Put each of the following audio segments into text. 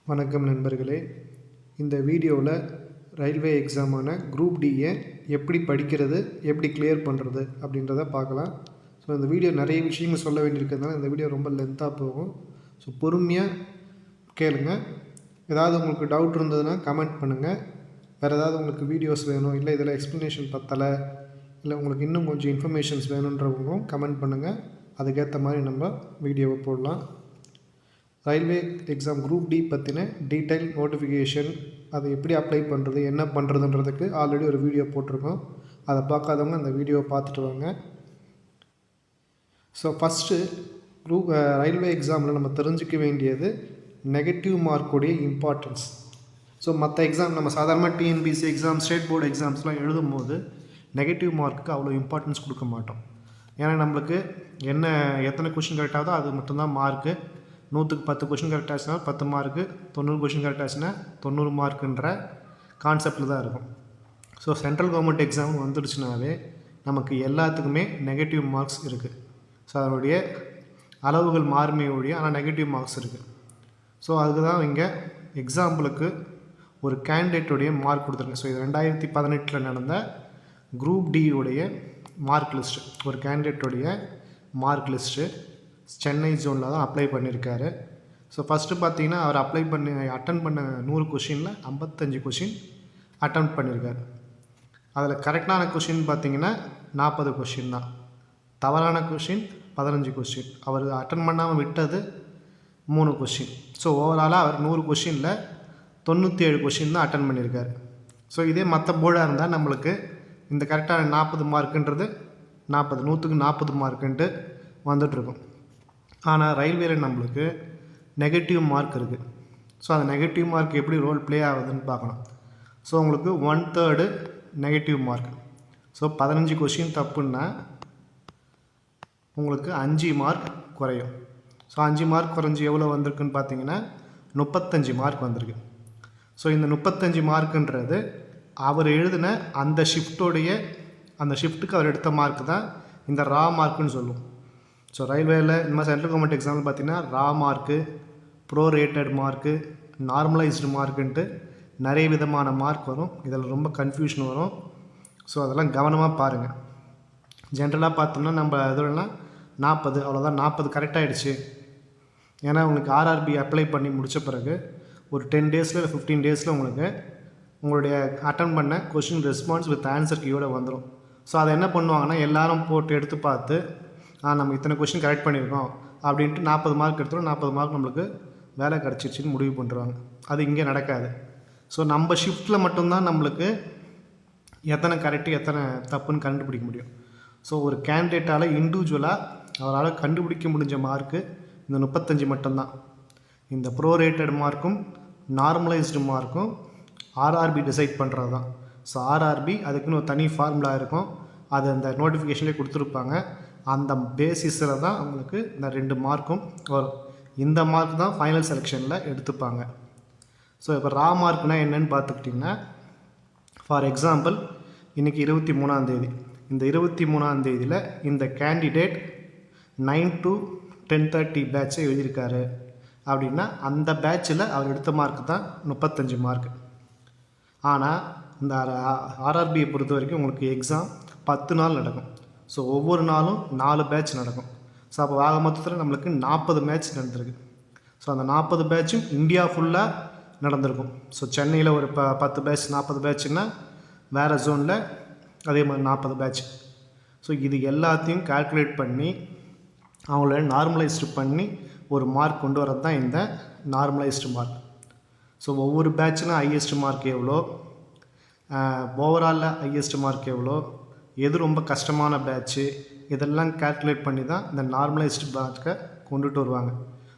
வணக்கம் நண்பர்களே. இந்த வீடியோவில் ரயில்வே எக்ஸாமான குரூப் டியை எப்படி படிக்கிறது, எப்படி கிளியர் பண்ணுறது அப்படின்றத பார்க்கலாம். ஸோ இந்த வீடியோ நிறைய விஷயங்கள் சொல்ல வேண்டியிருக்கிறதுனால இந்த வீடியோ ரொம்ப லென்த்தாக போகும். ஸோ பொறுமையாக கேளுங்க. ஏதாவது உங்களுக்கு டவுட் இருந்ததுன்னா கமெண்ட் பண்ணுங்கள். வேறு ஏதாவது உங்களுக்கு வீடியோஸ் வேணும், இல்லை இதில் எக்ஸ்ப்ளனேஷன் பத்தலை, இல்லை உங்களுக்கு இன்னும் கொஞ்சம் இன்ஃபர்மேஷன்ஸ் வேணுன்றவங்களும் கமெண்ட் பண்ணுங்கள். அதுக்கேற்ற மாதிரி நம்ம வீடியோவை போடலாம். ரயில்வே எக்ஸாம் குரூப் டி பற்றின டீட்டெயில் நோட்டிஃபிகேஷன், அதை எப்படி அப்ளை பண்ணுறது, என்ன பண்ணுறதுன்றதுக்கு ஆல்ரெடி ஒரு வீடியோ போட்டிருக்கோம். அதை பார்க்காதவங்க அந்த வீடியோவை பார்த்துட்டு வாங்க. ஸோ ஃபஸ்ட்டு ரயில்வே எக்ஸாமில் நம்ம தெரிஞ்சிக்க வேண்டியது நெகட்டிவ் மார்க்குடைய இம்பார்ட்டன்ஸ். ஸோ மற்ற எக்ஸாம் நம்ம சாதாரணமாக டிஎன்பிசி எக்ஸாம், ஸ்டேட் போர்டு எக்ஸாம்ஸ்லாம் எழுதும்போது நெகட்டிவ் மார்க்குக்கு அவ்வளோ இம்பார்ட்டன்ஸ் கொடுக்க மாட்டோம். ஏன்னா நம்மளுக்கு எத்தனை கொஷின் கரெக்டாகுதோ அது மட்டும்தான் மார்க்கு. 100க்கு 10 கொஷின் கரெக்ட் ஆச்சுன்னா 10 மார்க்கு, 90 கொஷின் கரெக்ட் ஆச்சுன்னா 90 மார்க்குன்ற கான்செப்டில் தான் இருக்கும். ஸோ சென்ட்ரல் கவர்மெண்ட் எக்ஸாம் வந்துடுச்சுனாவே நமக்கு எல்லாத்துக்குமே நெகட்டிவ் மார்க்ஸ் இருக்குது. ஸோ அதனுடைய அளவுகள் மாறுமே ஒழிய ஆனால் நெகட்டிவ் மார்க்ஸ் இருக்குது. ஸோ அதுக்கு தான் இங்கே எக்ஸாம்பிளுக்கு ஒரு கேண்டிடேட்டுடைய மார்க் கொடுத்துருங்க. ஸோ இது 2018 நடந்த குரூப் டியுடைய மார்க் லிஸ்ட்டு, ஒரு கேண்டிடேட்டுடைய மார்க் லிஸ்ட்டு சென்னை ஜோனில் தான் அப்ளை பண்ணியிருக்காரு. ஸோ ஃபஸ்ட்டு பார்த்தீங்கன்னா அவர் அட்டன் பண்ண 100 கொஷினில் 55 கொஷின் அட்டன் பண்ணியிருக்காரு. அதில் கரெக்டான கொஷின் பார்த்தீங்கன்னா 40 கொஷின் தான், தவறான கொஷின் 15 கொஷின், அவர் அட்டன் பண்ணாமல் விட்டது 3 கொஷின். ஸோ ஓவராலாக அவர் 100 கொஷினில் 97 கொஷின் தான் அட்டன் பண்ணியிருக்காரு. ஸோ இதே மற்ற போர்டாக இருந்தால் நம்மளுக்கு இந்த கரெக்டான 40 மார்க்குன்றது 100க்கு 40 மார்க்குன்ட்டு வந்துட்டுருக்கும். ஆனால் ரயில்வேல நம்மளுக்கு நெகட்டிவ் மார்க் இருக்குது. ஸோ அந்த நெகட்டிவ் மார்க் எப்படி ரோல் ப்ளே ஆகுதுன்னு பார்க்கணும். ஸோ உங்களுக்கு 1/3 நெகட்டிவ் மார்க். ஸோ 15 கொஷின் தப்புன்னா உங்களுக்கு 5 மார்க் குறையும். ஸோ 5 மார்க் குறைஞ்சி எவ்வளோ வந்திருக்குன்னு பார்த்தீங்கன்னா 35 மார்க் வந்திருக்கு. ஸோ இந்த 35 மார்க்குன்றது அவர் எழுதின அந்த ஷிஃப்ட்டுக்கு அவர் எடுத்த மார்க் தான் இந்த ரா மார்க்குன்னு சொல்லுவோம். ஸோ ரயில்வேயில் இந்த மாதிரி சென்ட்ரல் கவர்மெண்ட் எக்ஸாம்பிள் பார்த்திங்கன்னா raw mark, prorated mark, normalised மார்க்குன்ட்டு நிறைய விதமான மார்க் வரும். இதில் ரொம்ப கன்ஃபியூஷன் வரும். ஸோ அதெல்லாம் கவனமாக பாருங்கள். ஜென்ரலாக பார்த்தோம்னா நம்ம இதெல்லாம் 40 அவ்வளோதான், 40 கரெக்டாகிடுச்சு. ஏன்னா உங்களுக்கு ஆர்ஆர்பி அப்ளை பண்ணி முடித்த பிறகு ஒரு 10 டேஸில் இல்லை 15 டேஸில் உங்களுடைய அட்டன் பண்ண கொஷின் ரெஸ்பான்ஸ் வித் ஆன்சர் கீயோட வந்துடும். ஸோ அதை என்ன பண்ணுவாங்கன்னா எல்லாரும் போட்டு எடுத்து பார்த்து நம்ம இத்தனை கொஷின் கரெக்ட் பண்ணியிருக்கோம் அப்படின்ட்டு 40 மார்க் எடுத்துகிறோம், 40 மார்க் நம்மளுக்கு வேலை கிடச்சிருச்சின்னு முடிவு பண்ணுறாங்க. அது இங்கே நடக்காது. ஸோ நம்ம ஷிஃப்ட்டில் மட்டும்தான் நம்மளுக்கு எத்தனை கரெக்டு எத்தனை தப்புன்னு கண்டுபிடிக்க முடியும். ஸோ ஒரு கேண்டிடேட்டால் இண்டிவிஜுவலாக அவரால் கண்டுபிடிக்க முடிஞ்ச மார்க்கு இந்த 35 மட்டும்தான். இந்த ப்ரோ ரேட்டட் மார்க்கும் நார்மலைஸ்டு மார்க்கும் ஆர்ஆர்பி டிசைட் பண்ணுறது தான். ஸோ ஆர்ஆர்பி அதுக்குன்னு ஒரு தனி ஃபார்முலா இருக்கும், அது அந்த நோட்டிஃபிகேஷன்லேயே கொடுத்துருப்பாங்க. அந்த பேசிஸில் தான் உங்களுக்கு இந்த 2 மார்க்கும் வரும். இந்த மார்க் தான் ஃபைனல் செலெக்ஷனில் எடுத்துப்பாங்க. ஸோ இப்போ ரா மார்க்னால் என்னென்னு பார்த்துக்கிட்டிங்கன்னா, ஃபார் எக்ஸாம்பிள் இன்றைக்கி 23ஆம் தேதி, இந்த 23ஆம் தேதியில் இந்த கேண்டிடேட் 9 to 10:30 பேட்சை எழுதியிருக்காரு அப்படின்னா அந்த பேட்சில் அவர் எடுத்த மார்க் தான் 35 மார்க். ஆனால் இந்த ஆர்ஆர்பியை பொறுத்த வரைக்கும் உங்களுக்கு எக்ஸாம் 10 நாள் நடக்கும். ஸோ ஒவ்வொரு நாளும் 4 பேட்ச் நடக்கும். ஸோ அப்போ ஆக மொத்தத்தில் நம்மளுக்கு 40 மேட்ச் நடந்திருக்கு. ஸோ அந்த 40 பேட்சும் இந்தியா ஃபுல்லாக நடந்திருக்கும். ஸோ சென்னையில் ஒரு 10 பேட்ச் 40 பேட்சுன்னா வேறு ஜோனில் அதே மாதிரி 40 பேட்ச். ஸோ இது எல்லாத்தையும் கால்குலேட் பண்ணி அவங்கள நார்மலைஸ்டு பண்ணி ஒரு மார்க் கொண்டு வரது தான் இந்த நார்மலைஸ்டு மார்க். ஸோ ஒவ்வொரு பேட்ச்னா ஹையஸ்ட் மார்க் எவ்வளோ, ஓவராலில் ஹையஸ்ட் மார்க் எவ்வளோ, எது ரொம்ப கஷ்டமான பேட்ச்சு, இதெல்லாம் கால்குலேட் பண்ணி தான் இந்த நார்மலைஸ்டு மார்க்கை கொண்டுட்டு வருவாங்க.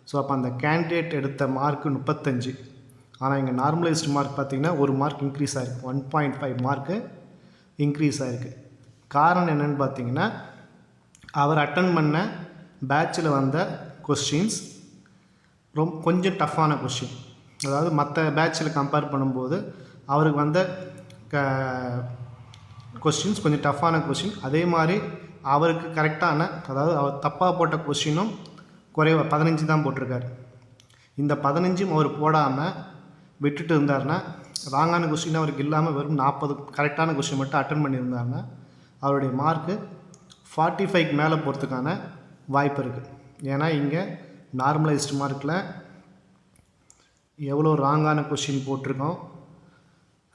ஸோ அப்போ அந்த கேண்டிடேட் எடுத்த மார்க்கு 35, ஆனால் இங்கே நார்மலைஸ்டு மார்க் பார்த்திங்கன்னா ஒரு மார்க் இன்க்ரீஸ் ஆகிருக்கு, 1.5 மார்க்கு இன்க்ரீஸ் ஆகிருக்கு. காரணம் என்னென்னு பார்த்தீங்கன்னா அவர் அட்டன் பண்ண பேட்சில் வந்த கொஸ்டின்ஸ் கொஞ்சம் டஃப்பான கொஸ்டின். அதாவது மற்ற பேட்சில் கம்பேர் பண்ணும்போது அவருக்கு வந்த கொஸ்டின்ஸ் கொஞ்சம் டஃப்பான கொஸ்டின். அதே மாதிரி அவருக்கு கரெக்டான, அதாவது அவர் தப்பாக போட்ட கொஸ்டினும் குறைவாக 15 தான் போட்டிருக்காரு. இந்த 15 அவர் போடாமல் விட்டுட்டு இருந்தாருன்னா, ராங்கான கொஸ்டின் அவருக்கு இல்லாமல் வெறும் 40 கரெக்டான கொஸ்டின் மட்டும் அட்டன் பண்ணியிருந்தாருன்னா அவருடைய மார்க்கு 45க்கு மேலே போகிறதுக்கான வாய்ப்பு இருக்குது. ஏன்னா இங்கே நார்மலைஸ்டு மார்க்கில் எவ்வளோ ராங்கான கொஸ்டின் போட்டிருக்கோம்,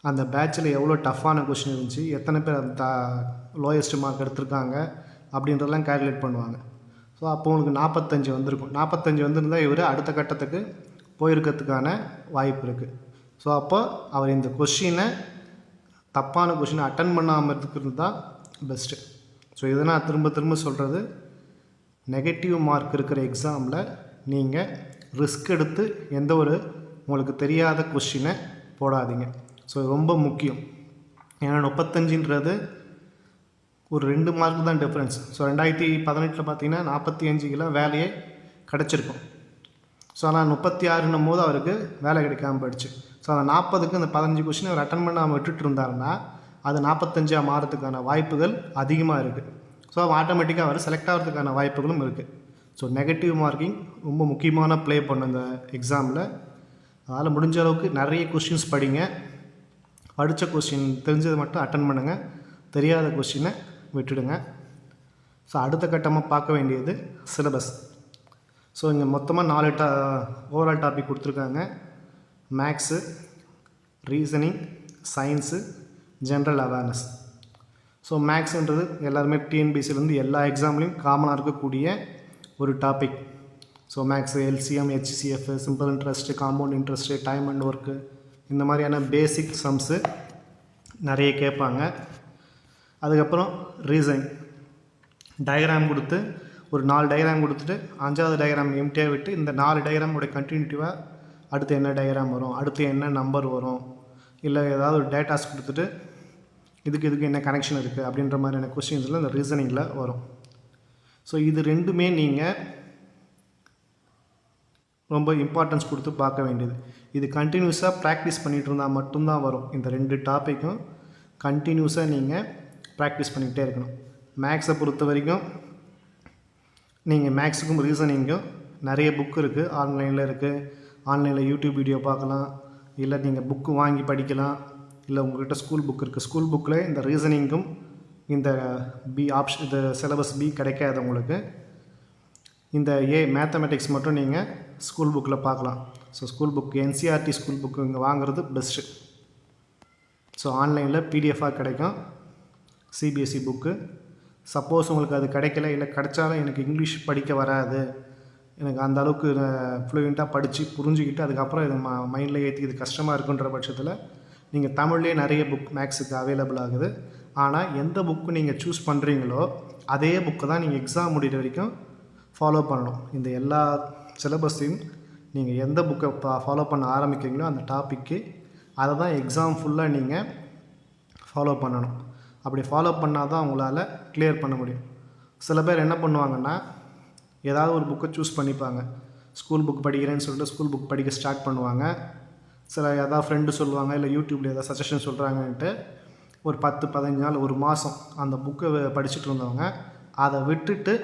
அந்த பேட்சில் எவ்வளோ டஃப்பான கொஸ்டின் இருந்துச்சு, எத்தனை பேர் அந்த லோயஸ்ட் மார்க் எடுத்திருக்காங்க அப்படின்றதெல்லாம் கேல்குலேட் பண்ணுவாங்க. ஸோ அப்போ உங்களுக்கு 45 வந்திருக்கும். 45 வந்திருந்தால் இவர் அடுத்த கட்டத்துக்கு போயிருக்கிறதுக்கான வாய்ப்பு இருக்குது. ஸோ அப்போ அவர் இந்த கொஷினை தப்பான கொஷினை அட்டன் பண்ணாமல் இருக்கிறது தான் பெஸ்ட்டு. ஸோ இதை நான் திரும்ப திரும்ப சொல்கிறது, நெகட்டிவ் மார்க் இருக்கிற எக்ஸாமில் நீங்கள் ரிஸ்க் எடுத்து எந்த ஒரு உங்களுக்கு தெரியாத கொஷினை போடாதீங்க. ஸோ ரொம்ப முக்கியம். ஏன்னா 35ன்றது ஒரு 2 மார்க் தான் டிஃப்ரென்ஸ். ஸோ 2018 பார்த்தீங்கன்னா 45 வேலையே கிடச்சிருக்கும். ஸோ ஆனால் 36 போது அவருக்கு வேலை கிடைக்காமல் போயிடுச்சு. ஸோ அந்த 40க்கு அந்த 15 கொஷின் அவர் அட்டன் பண்ணாமல் விட்டுட்டு இருந்தாருன்னா அது 45 மாறதுக்கான வாய்ப்புகள் அதிகமாக இருக்குது. ஸோ ஆட்டோமேட்டிக்காக அவர் செலக்ட் ஆகிறதுக்கான வாய்ப்புகளும் இருக்குது. ஸோ நெகட்டிவ் மார்க்கிங் ரொம்ப முக்கியமான ப்ளே பண்ணும் இந்த எக்ஸாமில். அதனால் முடிஞ்ச அளவுக்கு நிறைய கொஷின்ஸ் படிங்க. படித்த கொஸ்டின் தெரிஞ்சதை மட்டும் அட்டன் பண்ணுங்கள், தெரியாத கொஸ்டினை விட்டுடுங்க. ஸோ அடுத்த கட்டமாக பார்க்க வேண்டியது சிலபஸ். ஸோ இங்கே மொத்தமாக 4 ஓவரால் டாபிக் கொடுத்துருக்காங்க. Maths, reasoning, science, general awareness. So மேக்ஸுன்றது எல்லாருமே டிஎன்பிசிலேருந்து எல்லா எக்ஸாம்லேயும் காமனாக இருக்கக்கூடிய ஒரு topic. So maths, LCM, HCF, simple interest, compound interest, time and work, இந்த மாதிரியான பேசிக் சம்ஸு நிறைய கேட்பாங்க. அதுக்கப்புறம் ரீசனிங் டயக்ராம் கொடுத்து ஒரு 4 டயக்ராம் கொடுத்துட்டு 5வது டயக்ராம் எம்டியாக விட்டு இந்த 4 டயக்ராமோடைய கண்டினியூட்டிவாக அடுத்து என்ன டயக்ராம் வரும், அடுத்து என்ன நம்பர் வரும், இல்லை ஏதாவது ஒரு டேட்டாஸ் கொடுத்துட்டு இதுக்கு என்ன கனெக்ஷன் இருக்குது அப்படின்ற மாதிரியான கொஸ்டின்ஸில் இந்த ரீசனிங்கில் வரும். ஸோ இது ரெண்டுமே நீங்கள் ரொம்ப இம்பார்ட்டன்ஸ் கொடுத்து பார்க்க வேண்டியது. இது கண்டினியூஸாக ப்ராக்டிஸ் பண்ணிகிட்டு இருந்தால் மட்டும்தான் வரும். இந்த 2 டாப்பிக்கும் கண்டினியூஸாக நீங்கள் ப்ராக்டிஸ் பண்ணிக்கிட்டே இருக்கணும். மேக்ஸை பொறுத்த வரைக்கும் நீங்கள் மேக்ஸுக்கும் ரீசனிங்கும் நிறைய புக் இருக்குது, ஆன்லைனில் இருக்குது. ஆன்லைனில் யூடியூப் வீடியோ பார்க்கலாம், இல்லை நீங்கள் புக்கு வாங்கி படிக்கலாம், இல்லை உங்கள்கிட்ட ஸ்கூல் புக் இருக்குது. ஸ்கூல் புக்கில் இந்த ரீசனிங்கும் இந்த பி ஆப்ஷன் இந்த சிலபஸ் பி கிடைக்காது உங்களுக்கு. இந்த மேத்தமெட்டிக்ஸ் மட்டும் நீங்கள் ஸ்கூல் புக்கில் பார்க்கலாம். So school book NCERT school book இங்கே வாங்குறது பெஸ்ட்டு. ஸோ ஆன்லைனில் பிடிஎஃபாக கிடைக்கும் சிபிஎஸ்சி புக்கு. சப்போஸ் உங்களுக்கு அது கிடைக்கல, இல்லை கிடைச்சாலும் எனக்கு இங்கிலீஷ் படிக்க வராது, எனக்கு அந்த அளவுக்கு ஃப்ளூயண்ட்டாக படித்து புரிஞ்சுக்கிட்டு அதுக்கப்புறம் இது மைண்டில் ஏற்றிக்கிது கஷ்டமாக இருக்குன்ற பட்சத்தில் நீங்கள் தமிழ்லேயே நிறைய புக் மேக்ஸுக்கு அவைலபிள் ஆகுது. ஆனால் எந்த புக்கு நீங்கள் சூஸ் பண்ணுறீங்களோ அதே புக்கை தான் நீங்கள் எக்ஸாம் முடிகிற வரைக்கும் ஃபாலோ பண்ணணும். இந்த எல்லா சிலபஸையும் நீங்கள் எந்த புக்கை ஃபாலோ பண்ண ஆரம்பிக்கிறீங்களோ அந்த டாப்பிக்கு அதை தான் எக்ஸாம் ஃபுல்லாக நீங்கள் ஃபாலோ பண்ணணும். அப்படி ஃபாலோ பண்ணால் தான் உங்களால் கிளியர் பண்ண முடியும். சில பேர் என்ன பண்ணுவாங்கன்னா ஏதாவது ஒரு புக்கை சூஸ் பண்ணிப்பாங்க. ஸ்கூல் புக் படிக்கிறேன்னு சொல்லிட்டு ஸ்கூல் புக் படிக்க ஸ்டார்ட் பண்ணுவாங்க. சில ஏதாவது ஃப்ரெண்டு சொல்லுவாங்க, இல்லை யூடியூப்பில் ஏதாவது சஜஷன் சொல்கிறாங்கன்ட்டு ஒரு 10-15 நாள், ஒரு மாதம் அந்த புக்கை படிச்சுட்டு இருந்தவங்க அதை விட்டுட்டு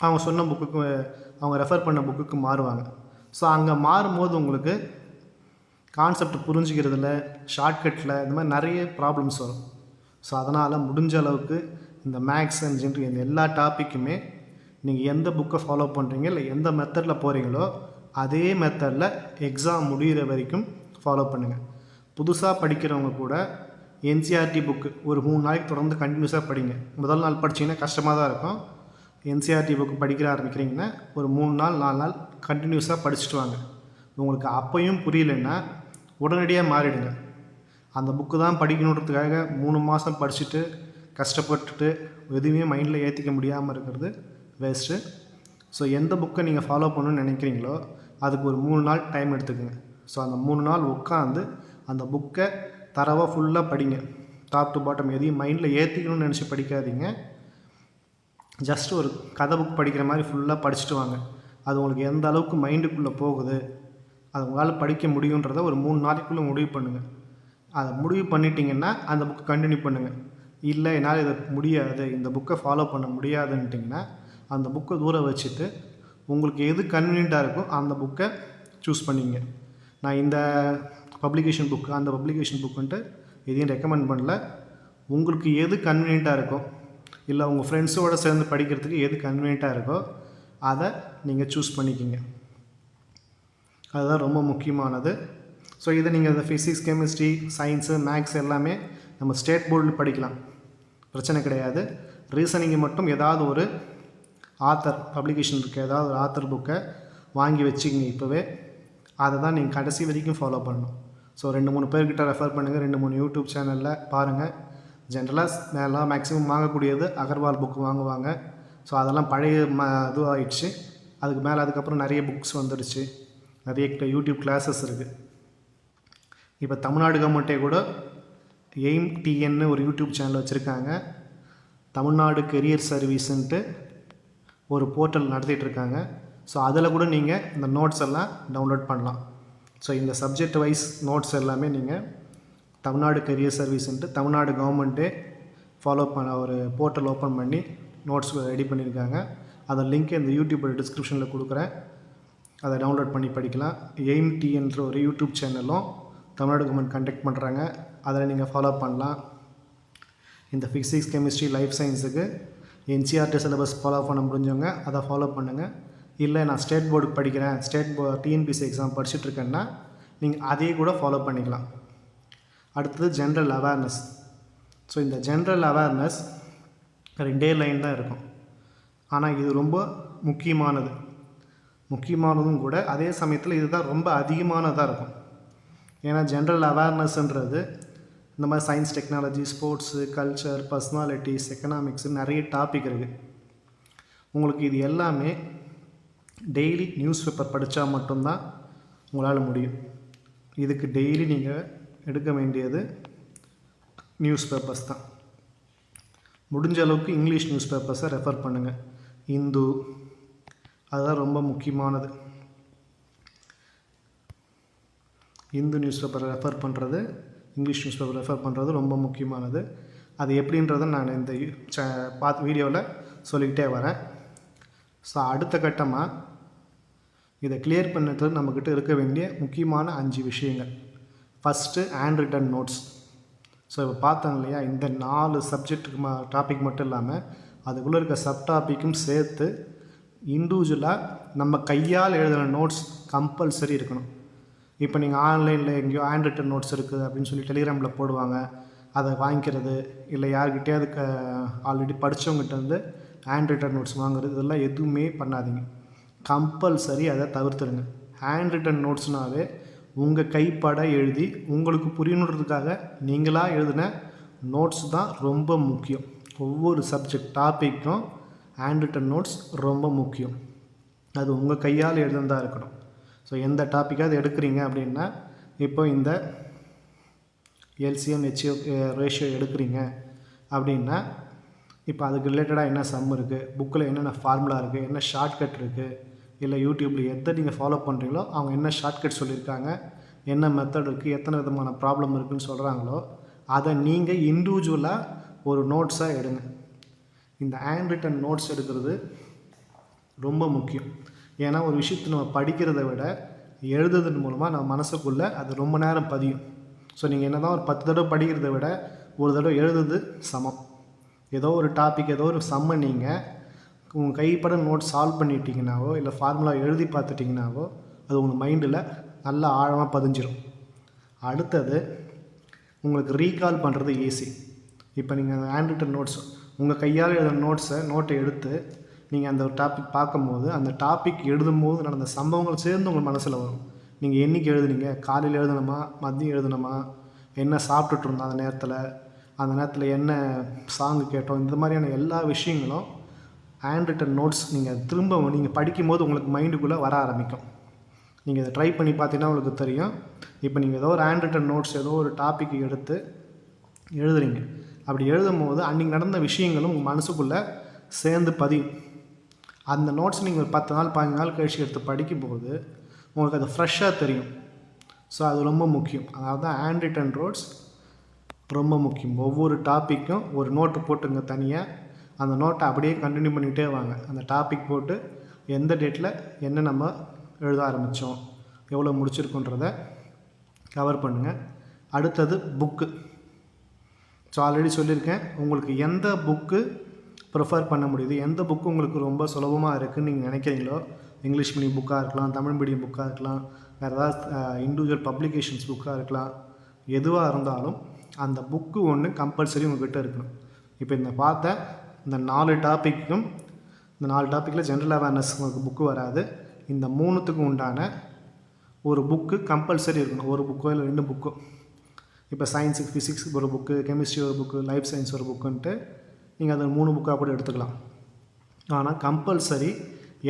அவங்க சொன்ன புக்குக்கு, அவங்க ரெஃபர் பண்ண புக்குக்கு மாறுவாங்க. ஸோ அங்கே மாறும்போது உங்களுக்கு கான்செப்ட் புரிஞ்சிக்கிறதுல, ஷார்ட்கட்டில் இந்த மாதிரி நிறைய ப்ராப்ளம்ஸ் வரும். ஸோ அதனால் முடிஞ்ச அளவுக்கு இந்த மேக்ஸ் அண்ட் ஜென்ரல் இந்த எல்லா டாப்பிக்குமே நீங்கள் எந்த புக்கை ஃபாலோ பண்ணுறீங்க, இல்லை எந்த மெத்தடில் போகிறீங்களோ அதே மெத்தடில் எக்ஸாம் முடிகிற வரைக்கும் ஃபாலோ பண்ணுங்கள். புதுசாக படிக்கிறவங்க கூட என்சிஆர்டி புக்கு ஒரு 3 நாளைக்கு தொடர்ந்து கண்டினியூஸாக படிங்க. முதல் நாள் படிச்சிங்கன்னா கஷ்டமாக தான் இருக்கும். என்சிஆர்டி புக்கு படிக்கிற ஆரம்பிக்கிறீங்கன்னா ஒரு 3 நாள் 4 நாள் கண்டினியூஸாக படிச்சுட்டு வாங்க. உங்களுக்கு அப்பையும் புரியலைன்னா உடனடியாக மாறிடுங்க. அந்த புக்கு தான் படிக்கணுன்றதுக்காக 3 மாதம் படிச்சுட்டு கஷ்டப்பட்டுட்டு எதுவுமே மைண்டில் ஏற்றிக்க முடியாமல் இருக்கிறது வேஸ்ட்டு. ஸோ எந்த புக்கை நீங்கள் ஃபாலோ பண்ணணும்னு நினைக்கிறீங்களோ அதுக்கு ஒரு 3 நாள் டைம் எடுத்துக்கோங்க. ஸோ அந்த 3 நாள் உட்காந்து அந்த புக்கை தரவாக ஃபுல்லாக படிங்க. டாப் டு பாட்டம் எதையும் மைண்டில் ஏற்றிக்கணும்னு நினச்சி படிக்காதீங்க. ஜஸ்ட் ஒரு கதை புக் படிக்கிற மாதிரி ஃபுல்லாக படிச்சுட்டு வாங்க. அது உங்களுக்கு எந்த அளவுக்கு மைண்டுக்குள்ளே போகுது, அது உங்களால் படிக்க முடியுன்றதை ஒரு 3 நாளைக்குள்ளே முடிவு பண்ணுங்கள். அதை முடிவு பண்ணிட்டீங்கன்னா அந்த புக்கை கண்டினியூ பண்ணுங்கள். இல்லை என்னால் இதை முடியாது, இந்த புக்கை ஃபாலோ பண்ண முடியாதுன்ட்டிங்கன்னா அந்த புக்கை தூர வச்சுட்டு உங்களுக்கு எது கன்வீனியண்ட்டாக இருக்கோ அந்த புக்கை சூஸ் பண்ணிங்க. நான் இந்த பப்ளிகேஷன் புக்கு அந்த பப்ளிகேஷன் புக்குன்ட்டு எதையும் ரெக்கமெண்ட் பண்ணல. உங்களுக்கு எது கன்வீனியண்ட்டாக இருக்கோ, இல்லை உங்கள் ஃப்ரெண்ட்ஸோடு சேர்ந்து படிக்கிறதுக்கு எது கன்வீனியண்ட்டாக இருக்கோ அதை நீங்கள் சூஸ் பண்ணிக்கிங்க. அதுதான் ரொம்ப முக்கியமானது. ஸோ இதை நீங்கள் இந்த ஃபிசிக்ஸ், கெமிஸ்ட்ரி, சயின்ஸு, மேக்ஸ் எல்லாமே நம்ம ஸ்டேட் போர்டில் படிக்கலாம், பிரச்சனை கிடையாது. ரீசனிங்கை மட்டும் ஏதாவது ஒரு ஆத்தர் பப்ளிகேஷன் இருக்குது, ஏதாவது ஒரு ஆத்தர் புக்கை வாங்கி வச்சுக்கிங்க இப்போவே. அதை தான் நீங்கள் கடைசி வரைக்கும் ஃபாலோ பண்ணணும். ஸோ 2-3 பேர்கிட்ட ரெஃபர் பண்ணுங்கள், 2-3 யூடியூப் சேனலில் பாருங்கள். ஜென்ரலாக எல்லாம் மேக்ஸிமம் வாங்கக்கூடியது அகர்வால் புக் வாங்குவாங்க. ஸோ அதெல்லாம் பழைய இதுவாகிடுச்சு. அதுக்கு மேலே அதுக்கப்புறம் நிறைய புக்ஸ் வந்துடுச்சு, நிறைய யூடியூப் கிளாஸஸ் இருக்குது. இப்போ தமிழ்நாடு கவர்மெண்ட்டே கூட எய்ம் டிஎன்னு ஒரு யூடியூப் சேனல் வச்சுருக்காங்க. தமிழ்நாடு கெரியர் சர்வீஸுன்ட்டு ஒரு போர்ட்டல் நடத்திட்டுருக்காங்க. ஸோ அதில் கூட நீங்கள் இந்த நோட்ஸ் எல்லாம் டவுன்லோட் பண்ணலாம். ஸோ இந்த சப்ஜெக்ட் வைஸ் நோட்ஸ் எல்லாமே நீங்கள் தமிழ்நாடு கெரியர் சர்வீஸ்ன்ட்டு தமிழ்நாடு கவர்மெண்ட்டே ஃபாலோ பண்ண ஒரு போர்ட்டல் ஓப்பன் பண்ணி நோட்ஸ் ரெடி பண்ணியிருக்காங்க. அதை லிங்க் இந்த யூடியூப் டிஸ்கிரிப்ஷனில் கொடுக்குறேன், அதை டவுன்லோட் பண்ணி படிக்கலாம். எய்ம் டிஎன்ற ஒரு யூடியூப் சேனலும் தமிழ்நாடு கவர்மெண்ட் கண்டக்ட் பண்ணுறாங்க, அதில் நீங்கள் ஃபாலோ பண்ணலாம். இந்த ஃபிசிக்ஸ், கெமிஸ்ட்ரி, லைஃப் சயின்ஸுக்கு என்சிஆர்டி சிலபஸ் ஃபாலோ பண்ண முடிஞ்சவங்க அதை ஃபாலோ பண்ணுங்கள். இல்லை நான் ஸ்டேட் போர்டுக்கு படிக்கிறேன், டிஎன்பிசி எக்ஸாம் படிச்சுட்ருக்கேன்னா நீங்கள் அதையே கூட ஃபாலோ பண்ணிக்கலாம். அடுத்தது ஜென்ரல் அவேர்னஸ். ஸோ இந்த ஜென்ரல் அவேர்னஸ் 2 லைன் தான் இருக்கும், ஆனால் இது ரொம்ப முக்கியமானதும் கூட. அதே சமயத்தில் இதுதான் ரொம்ப அதிகமானதாக இருக்கும். ஏன்னா ஜென்ரல் அவேர்னஸ்ன்றது இந்த மாதிரி science, technology, sports, culture, personalities, economics நிறைய டாபிக் இருக்குது. உங்களுக்கு இது எல்லாமே டெய்லி நியூஸ் பேப்பர் படித்தா மட்டும்தான் உங்களால் முடியும். இதுக்கு டெய்லி நீங்கள் எடுக்க வேண்டியது நியூஸ் பேப்பர்ஸ் தான். முடிஞ்ச அளவுக்கு இங்கிலீஷ் நியூஸ் பேப்பர்ஸை ரெஃபர் பண்ணுங்கள். இந்து, அதுதான் ரொம்ப முக்கியமானது. இந்து நியூஸ் பேப்பரை ரெஃபர் பண்ணுறது, இங்கிலீஷ் நியூஸ் பேப்பர் ரெஃபர் பண்ணுறது ரொம்ப முக்கியமானது. அது எப்படின்றத நான் இந்த வீடியோவில் சொல்லிக்கிட்டே வரேன். ஸோ அடுத்த கட்டமாக இதை கிளியர் பண்ணுறது நம்மக்கிட்ட இருக்க வேண்டிய முக்கியமான 5 விஷயங்கள். First hand return notes. So இப்போ பார்த்தோம் இல்லையா, இந்த 4 சப்ஜெக்ட்டுக்கு டாபிக் மட்டும் இல்லாமல் அதுக்குள்ளே இருக்க சப் டாப்பிக்கும் சேர்த்து இண்டிவிஜுவலாக நம்ம கையால் எழுதின நோட்ஸ் கம்பல்சரி இருக்கணும். இப்போ நீங்கள் ஆன்லைனில் எங்கேயோ ஹேண்ட் ரிட்டன் நோட்ஸ் இருக்குது அப்படின்னு சொல்லி டெலிகிராமில் போடுவாங்க, அதை வாங்கிக்கிறது, இல்லை யார்கிட்டயாவது ஆல்ரெடி படித்தவங்ககிட்ட வந்து ஹேண்ட் ரிட்டன் நோட்ஸ் வாங்குறது, இதெல்லாம் எதுவுமே பண்ணாதீங்க. கம்பல்சரி அதை தவிர்த்துடுங்க. ஹேண்ட் ரிட்டன் நோட்ஸ்னாவே உங்கள் கைப்பட எழுதி உங்களுக்கு புரியணுன்றதுக்காக நீங்களாக எழுதின நோட்ஸ் தான் ரொம்ப முக்கியம். ஒவ்வொரு சப்ஜெக்ட் டாப்பிக்கும் ஹேண்ட் ரிட்டன் நோட்ஸ் ரொம்ப முக்கியம். அது உங்கள் கையால் எழுதுனதாக இருக்கணும். ஸோ எந்த டாப்பிக்காவது எடுக்கிறீங்க அப்படின்னா, இப்போ இந்த எல்சிஎம் ஹெச்எஃப் ரேஷியோ எடுக்கிறீங்க அப்படின்னா, இப்போ அதுக்கு ரிலேட்டடாக என்ன சம் இருக்குது, புக்கில் என்னென்ன ஃபார்முலா இருக்குது, என்ன ஷார்ட்கட் இருக்குது, இல்லை யூடியூப்பில் எதை நீங்கள் ஃபாலோ பண்ணுறீங்களோ அவங்க என்ன ஷார்ட்கட் சொல்லியிருக்காங்க, என்ன மெத்தட் இருக்குது, எத்தனை விதமான ப்ராப்ளம் இருக்குதுன்னு சொல்கிறாங்களோ அதை நீங்கள் இண்டிவிஜுவலாக ஒரு நோட்ஸாக எடுங்க. இந்த ஹேண்ட் ரிட்டன் நோட்ஸ் எடுக்கிறது ரொம்ப முக்கியம். ஏன்னா ஒரு விஷயத்தை நம்ம படிக்கிறத விட எழுதுறதன் மூலமாக நம்ம மனசுக்குள்ளே அது ரொம்ப நேரம் பதியும். ஸோ நீங்கள் என்ன தான் ஒரு 10 தடவை படிக்கிறத விட ஒரு தடவை எழுதுறது சமம். ஏதோ ஒரு டாபிக், ஏதோ ஒரு சம்மை நீங்கள் உங்கள் கைப்பட நோட் சால்வ் பண்ணிட்டீங்கன்னாவோ இல்லை ஃபார்முலா எழுதி பார்த்துட்டிங்கனாவோ அது உங்கள் மைண்டில் நல்லா ஆழமாக பதிஞ்சிடும். அடுத்தது உங்களுக்கு ரீகால் பண்ணுறது ஈஸி. இப்போ நீங்கள் அந்த ஹேண்ட் ரிட்டன் நோட்ஸ் உங்கள் கையால் எழுதுன நோட்டை எடுத்து நீங்கள் அந்த ஒரு டாபிக் பார்க்கும்போது அந்த டாபிக் எழுதும்போது நடந்த சம்பவங்கள் சேர்ந்து உங்கள் மனசில் வரும். நீங்கள் என்றைக்கு எழுதுனீங்க, காலையில் எழுதணுமா, மதியம் எழுதணுமா, என்ன சாப்பிட்டுட்டு இருந்தோம் அந்த நேரத்தில் என்ன சாங்கு கேட்டோம், இந்த மாதிரியான எல்லா விஷயங்களும் ஹேண்ட் ரிட்டன் நோட்ஸ் நீங்கள் நீங்கள் படிக்கும்போது உங்களுக்கு மைண்டுக்குள்ளே வர ஆரம்பிக்கும். நீங்கள் இதை ட்ரை பண்ணி பார்த்தீங்கன்னா உங்களுக்கு தெரியும். இப்போ நீங்கள் ஏதோ ஒரு ஹேண்ட் ரிட்டன் நோட்ஸ் ஏதோ ஒரு டாபிக் எடுத்து எழுதுறீங்க, அப்படி எழுதும் போது அன்றைக்கி நடந்த விஷயங்களும் உங்கள் மனசுக்குள்ளே சேர்ந்து பதியும். அந்த நோட்ஸ் நீங்கள் ஒரு 10 நாள் 15 நாள் கழிச்சு எடுத்து படிக்கும்போது உங்களுக்கு அது ஃப்ரெஷ்ஷாக தெரியும். ஸோ அது ரொம்ப முக்கியம். அதனால தான் ஹேண்ட் ரிட்டன் நோட்ஸ் ரொம்ப முக்கியம். ஒவ்வொரு டாப்பிக்கும் ஒரு நோட்டு போட்டுங்க தனியாக, அந்த நோட்டை அப்படியே கண்டினியூ பண்ணிகிட்டே வாங்க. அந்த டாபிக் போட்டு எந்த டேட்டில் என்ன நம்ம எழுத ஆரம்பித்தோம், எவ்வளோ முடிச்சிருக்கோன்றதை கவர் பண்ணுங்கள். அடுத்தது புக்கு. ஸோ ஆல்ரெடி சொல்லியிருக்கேன், உங்களுக்கு எந்த புக்கு ப்ரிஃபர் பண்ண முடியுது, எந்த புக்கு உங்களுக்கு ரொம்ப சுலபமாக இருக்குதுன்னு நீங்கள் நினைக்கிறீங்களோ, இங்கிலீஷ் மீடியம் புக்காக இருக்கலாம், தமிழ் மீடியம் புக்காக இருக்கலாம், வேறு ஏதாவது இண்டிவிஜுவல் பப்ளிகேஷன்ஸ் புக்காக இருக்கலாம், எதுவாக இருந்தாலும் அந்த புக்கு ஒன்று கம்பல்சரி உங்கள்கிட்ட இருக்கணும். இப்போ இந்த பார்த்த இந்த 4 டாப்பிக்கும், இந்த 4 டாப்பிக்கில் ஜென்ரல் அவேர்னஸ் உங்களுக்கு புக்கு வராது. இந்த 3த்துக்கும் உண்டான ஒரு புக்கு கம்பல்சரி இருக்கணும். ஒரு புக்கோ இல்லை 2 புக்கோ. இப்போ சயின்ஸுக்கு ஃபிசிக்ஸுக்கு ஒரு புக்கு, கெமிஸ்ட்ரி ஒரு புக்கு, லைஃப் சயின்ஸ் ஒரு புக்குன்ட்டு நீங்கள் அதை 3 புக்காக கூட எடுத்துக்கலாம். ஆனால் கம்பல்சரி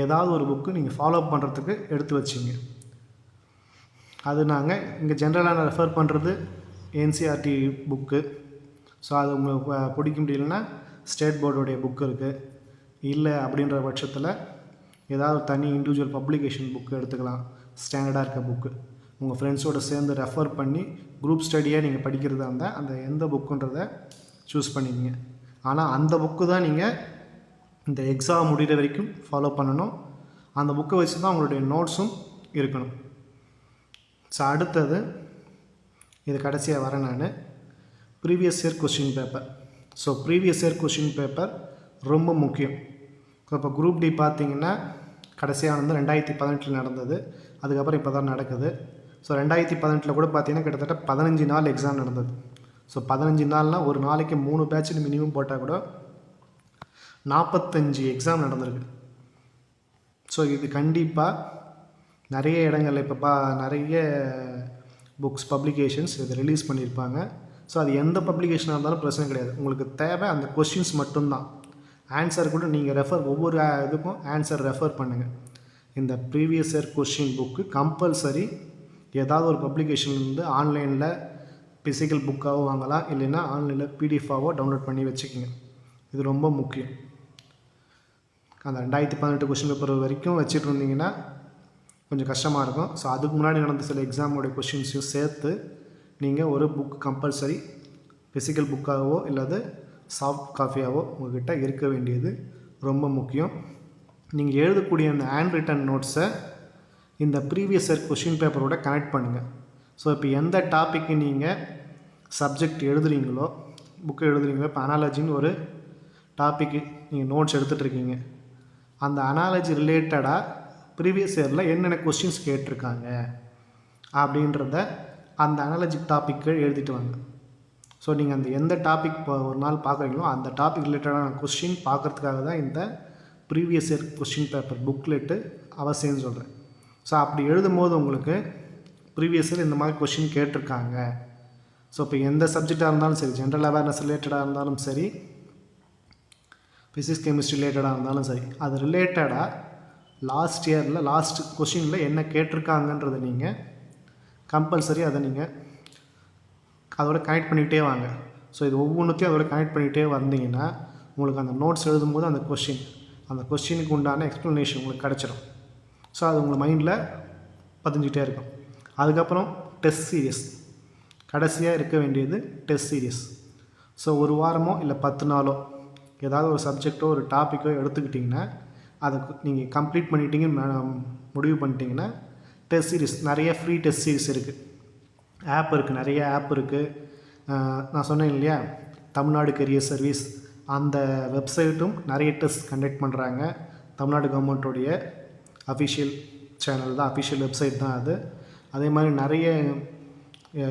ஏதாவது ஒரு புக்கு நீங்கள் ஃபாலோ பண்ணுறதுக்கு எடுத்து வச்சிங்க. அது நாங்கள் இங்கே ஜென்ரலாக நான் ரெஃபர் பண்ணுறது என்சிஆர்டி புக்கு. ஸோ அது உங்களுக்கு பிடிக்க முடியலன்னா ஸ்டேட் போர்டோடைய புக்கு இருக்குது. இல்லை அப்படின்ற பட்சத்தில் ஏதாவது தனி இண்டிவிஜுவல் பப்ளிகேஷன் புக்கு எடுத்துக்கலாம், ஸ்டாண்டர்டாக இருக்க புக்கு. உங்கள் ஃப்ரெண்ட்ஸோடு சேர்ந்து ரெஃபர் பண்ணி குரூப் ஸ்டடியாக நீங்கள் படிக்கிறதா இருந்தால் அந்த எந்த புக்குன்றதை சூஸ் பண்ணிக்கிங்க. ஆனால் அந்த புக்கு தான் நீங்கள் இந்த எக்ஸாம் முடிகிற வரைக்கும் ஃபாலோ பண்ணணும். அந்த புக்கை வச்சு தான் உங்களுடைய நோட்ஸும் இருக்கணும். ஸோ அடுத்தது இது கடைசியாக வரேன் நான், previous year question paper. So previous year question paper ரொம்ப முக்கியம். இப்போ குரூப் டி பார்த்திங்கன்னா கடைசியாக வந்து 2018 நடந்தது, அதுக்கப்புறம் இப்போ தான் நடக்குது. ஸோ 2018 கூட பார்த்திங்கன்னா கிட்டத்தட்ட 15 நாள் எக்ஸாம் நடந்தது. ஸோ 15 நாள்னால் ஒரு நாளைக்கு 3 பேட்ச் மினிமம் போட்டால் கூட 45 எக்ஸாம் நடந்திருக்கு. ஸோ இது கண்டிப்பாக நிறைய இடங்களில் இப்போ நிறைய புக்ஸ் பப்ளிகேஷன்ஸ் இதை ரிலீஸ் பண்ணியிருப்பாங்க. ஸோ அது எந்த பப்ளிகேஷனாக இருந்தாலும் பிரச்சனை கிடையாது. உங்களுக்கு தேவை அந்த கொஸ்டின்ஸ் மட்டும்தான். ஆன்சர் கூட நீங்கள் ஒவ்வொரு இதுக்கும் ஆன்சர் ரெஃபர் பண்ணுங்கள். இந்த previous year question book compulsory ஏதாவது ஒரு பப்ளிகேஷன்லேருந்து ஆன்லைனில் ஃபிசிக்கல் புக்காகவோ வாங்கலாம், இல்லைன்னா ஆன்லைனில் பிடிஎஃபாகவோ டவுன்லோட் பண்ணி வச்சுக்கோங்க. இது ரொம்ப முக்கியம். அந்த 2018 கொஸ்டின் பேப்பர் வரைக்கும் வச்சுட்டு இருந்தீங்கன்னா கொஞ்சம் கஷ்டமாக இருக்கும். ஸோ அதுக்கு முன்னாடி நடந்த சில எக்ஸாமோடைய கொஷின்ஸையும் சேர்த்து நீங்கள் ஒரு புக் கம்பல்சரி ஃபிசிக்கல் புக்காகவோ இல்லாது சாஃப்ட் காப்பியாகவோ உங்கள்கிட்ட இருக்க வேண்டியது ரொம்ப முக்கியம். நீங்கள் எழுதக்கூடிய அந்த ஹேண்ட் ரிட்டன் நோட்ஸை இந்த ப்ரீவியஸ் இயர் கொஷின் பேப்பரோட கனெக்ட் பண்ணுங்கள். ஸோ இப்போ எந்த டாப்பிக்கு நீங்கள் சப்ஜெக்ட் எழுதுகிறீங்களோ, புக்கு எழுதுகிறீங்களோ, இப்போ அனாலஜின்னு ஒரு டாப்பிக்கு நீங்கள் நோட்ஸ் எடுத்துகிட்ருக்கீங்க, அந்த அனாலஜி ரிலேட்டடாக ப்ரீவியஸ் இயரில் என்னென்ன கொஸ்டின்ஸ் கேட்டிருக்காங்க அப்படின்றத அந்த அனாலஜி டாப்பிக்கு எழுதிட்டு வாங்க. ஸோ நீங்கள் அந்த எந்த டாபிக் ஒரு நாள் பார்க்குறீங்களோ அந்த டாபிக் ரிலேட்டடான கொஸ்டின் பார்க்குறதுக்காக தான் இந்த previous year question paper booklet அவசியம்னு சொல்கிறேன். ஸோ அப்படி எழுதும்போது உங்களுக்கு ப்ரீவியஸ் இயர் இந்த மாதிரி கொஸ்டின் கேட்டிருக்காங்க. ஸோ இப்போ எந்த சப்ஜெக்டாக இருந்தாலும் சரி, ஜென்ரல் அவேர்னஸ் ரிலேட்டடாக இருந்தாலும் சரி, ஃபிசிக்ஸ் கெமிஸ்ட்ரி ரிலேட்டடாக இருந்தாலும் சரி, அது ரிலேட்டடாக லாஸ்ட் இயரில் லாஸ்ட் கொஷினில் என்ன கேட்டிருக்காங்கன்றதை நீங்கள் கம்பல்சரி அதை நீங்கள் அதோட கனெக்ட் பண்ணிகிட்டே வாங்க. ஸோ இது ஒவ்வொன்றுத்தையும் அதோட கனெக்ட் பண்ணிகிட்டே வந்தீங்கன்னா உங்களுக்கு அந்த நோட்ஸ் எழுதும்போது அந்த கொஷினுக்கு உண்டான எக்ஸ்ப்ளனேஷன் உங்களுக்கு கிடச்சிடும். ஸோ அது உங்கள் மைண்டில் பதிஞ்சிட்டே இருக்கும். அதுக்கப்புறம் டெஸ்ட் சீரியஸ் கடைசியாக இருக்க வேண்டியது டெஸ்ட் சீரியஸ். ஸோ ஒரு வாரமோ இல்லை 10 நாளோ ஏதாவது ஒரு சப்ஜெக்டோ ஒரு டாப்பிக்கோ எடுத்துக்கிட்டிங்கன்னா அதை நீங்கள் கம்ப்ளீட் பண்ணிட்டீங்கன்னு முடிவு பண்ணிட்டீங்கன்னா டெஸ்ட் சீரிஸ் நிறைய ஃப்ரீ டெஸ்ட் சீரிஸ் இருக்குது, ஆப் இருக்குது, நிறைய ஆப் இருக்குது. நான் சொன்னேன் இல்லையா, தமிழ்நாடு கெரியர் சர்வீஸ் அந்த வெப்சைட்டும் நிறைய டெஸ்ட் கண்டக்ட் பண்ணுறாங்க. தமிழ்நாடு கவர்மெண்ட்டோடைய அஃபிஷியல் சேனல் தான், அஃபிஷியல் வெப்சைட் தான் அது. அதே மாதிரி நிறைய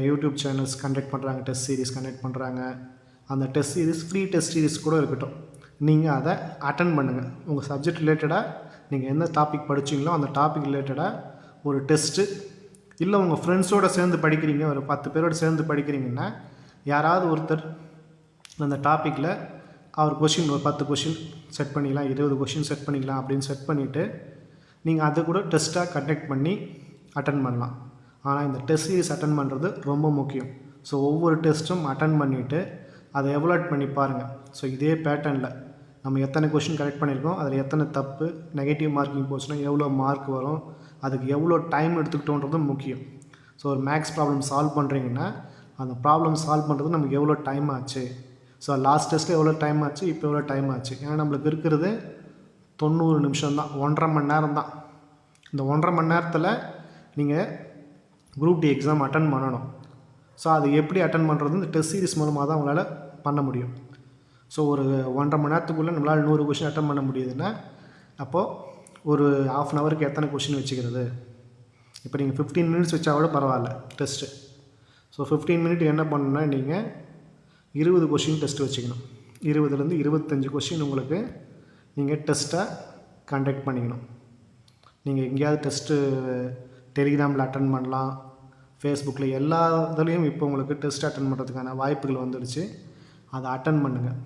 யூடியூப் சேனல்ஸ் கண்டக்ட் பண்ணுறாங்க, டெஸ்ட் சீரிஸ் கண்டக்ட் பண்ணுறாங்க. அந்த test series free test series கூட இருக்கட்டும், நீங்கள் அதை அட்டன் பண்ணுங்கள். உங்கள் சப்ஜெக்ட் ரிலேட்டடாக நீங்கள் எந்த டாபிக் படிச்சிங்களோ அந்த டாபிக் ரிலேட்டடாக ஒரு டெஸ்ட்டு, இல்லை உங்கள் ஃப்ரெண்ட்ஸோடு சேர்ந்து படிக்கிறீங்க, ஒரு 10 பேரோடு சேர்ந்து படிக்கிறீங்கன்னா யாராவது ஒருத்தர் அந்த டாப்பிக்கில் அவர் கொஷின் ஒரு 10 கொஷின் செட் பண்ணிக்கலாம், 20 கொஷின் செட் பண்ணிக்கலாம் அப்படின்னு செட் பண்ணிவிட்டு நீங்கள் அதை கூட டெஸ்ட்டாக கண்டக்ட் பண்ணி அட்டன் பண்ணலாம். ஆனால் இந்த டெஸ்ட் சீரிஸ் அட்டன் பண்ணுறது ரொம்ப முக்கியம். ஸோ ஒவ்வொரு டெஸ்ட்டும் அட்டன் பண்ணிவிட்டு அதை எவலுவேட் பண்ணி பாருங்கள். ஸோ இதே பேட்டர்னில் நம்ம எத்தனை கொஷின் கரெக்ட் பண்ணியிருக்கோம், அதில் எத்தனை தப்பு, நெகட்டிவ் மார்க்கிங் போச்சுன்னா எவ்வளோ மார்க் வரும், அதுக்கு எவ்வளோ டைம் எடுத்துக்கிட்டோன்றதும் முக்கியம். ஸோ ஒரு மேக்ஸ் ப்ராப்ளம் சால்வ் பண்ணுறீங்கன்னா அந்த ப்ராப்ளம் சால்வ் பண்ணுறது நமக்கு எவ்வளோ டைம் ஆச்சு, ஸோ லாஸ்ட் டெஸ்ட்டில் எவ்வளோ டைம் ஆச்சு, இப்போ எவ்வளோ டைம் ஆச்சு. ஏன்னா நம்மளுக்கு இருக்கிறது 90 நிமிஷம் தான், 1.5 மணி நேரம் தான். இந்த 1.5 மணி நேரத்தில் நீங்கள் குரூப் டி எக்ஸாம் அட்டன் பண்ணணும். ஸோ அது எப்படி அட்டன் பண்ணுறது இந்த டெஸ்ட் சீரிஸ் மூலமாக தான் உங்களால் பண்ண முடியும். ஸோ ஒரு 1.5 மணி நேரத்துக்குள்ளே நம்மளால் 100 கொஷின் அட்டன் பண்ண முடியுதுன்னா அப்போது ஒரு ½ அன் ஹவருக்கு எத்தனை கொஷின் வச்சுக்கிறது? இப்போ நீங்கள் 15 மினிட்ஸ் வச்சா கூட பரவாயில்ல டெஸ்ட்டு. ஸோ 15 மினிட் என்ன பண்ணணுன்னா நீங்கள் 20 கொஷின் டெஸ்ட் வச்சுக்கணும். 20லேருந்து 25 கொஷின் உங்களுக்கு நீங்கள் டெஸ்ட்டாக கண்டக்ட் பண்ணிக்கணும். நீங்கள் எங்கேயாவது டெஸ்ட்டு டெலிகிராமில் அட்டன் பண்ணலாம், ஃபேஸ்புக்கில், எல்லா இதுலேயும் இப்போ உங்களுக்கு டெஸ்ட் அட்டன் பண்ணுறதுக்கான வாய்ப்புகள் வந்துடுச்சு. அதை அட்டன் பண்ணுங்கள்.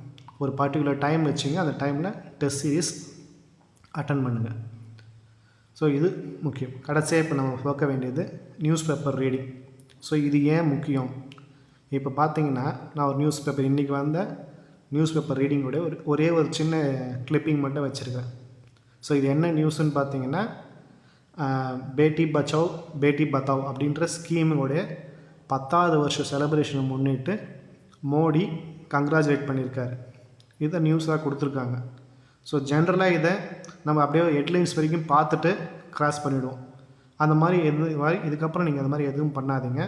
ஒரு பர்டிகுலர் டைம் வச்சுங்க, அந்த டைமில் டெஸ்ட் சீரிஸ் அட்டன் பண்ணுங்கள். ஸோ இது முக்கியம். கடைசியாக இப்போ நம்ம பார்க்க வேண்டியது நியூஸ் பேப்பர் ரீடிங். ஸோ இது ஏன் முக்கியம்? இப்போ பார்த்தீங்கன்னா நான் ஒரு நியூஸ் பேப்பர் இன்றைக்கி வந்த நியூஸ் பேப்பர் ரீடிங்கோட ஒரே ஒரு சின்ன கிளிப்பிங் மட்டும் வச்சுருக்கேன். ஸோ இது என்ன நியூஸ்ன்னு பார்த்தீங்கன்னா பேட்டி பச்சாவ் பேட்டி பத்தாவ் அப்படின்ற ஸ்கீமுடைய 10வது வருஷம் செலிப்ரேஷனை முன்னிட்டு மோடி கங்க்ராச்சுலேட் பண்ணியிருக்காரு. இதை நியூஸாக கொடுத்துருக்காங்க. ஸோ ஜென்ரலாக இதை நம்ம அப்படியே ஹெட்லைன்ஸ் வரைக்கும் பார்த்துட்டு க்ராஸ் பண்ணிவிடுவோம். அந்த மாதிரி இதுக்கப்புறம் நீங்கள் அந்த மாதிரி எதுவும் பண்ணாதீங்க.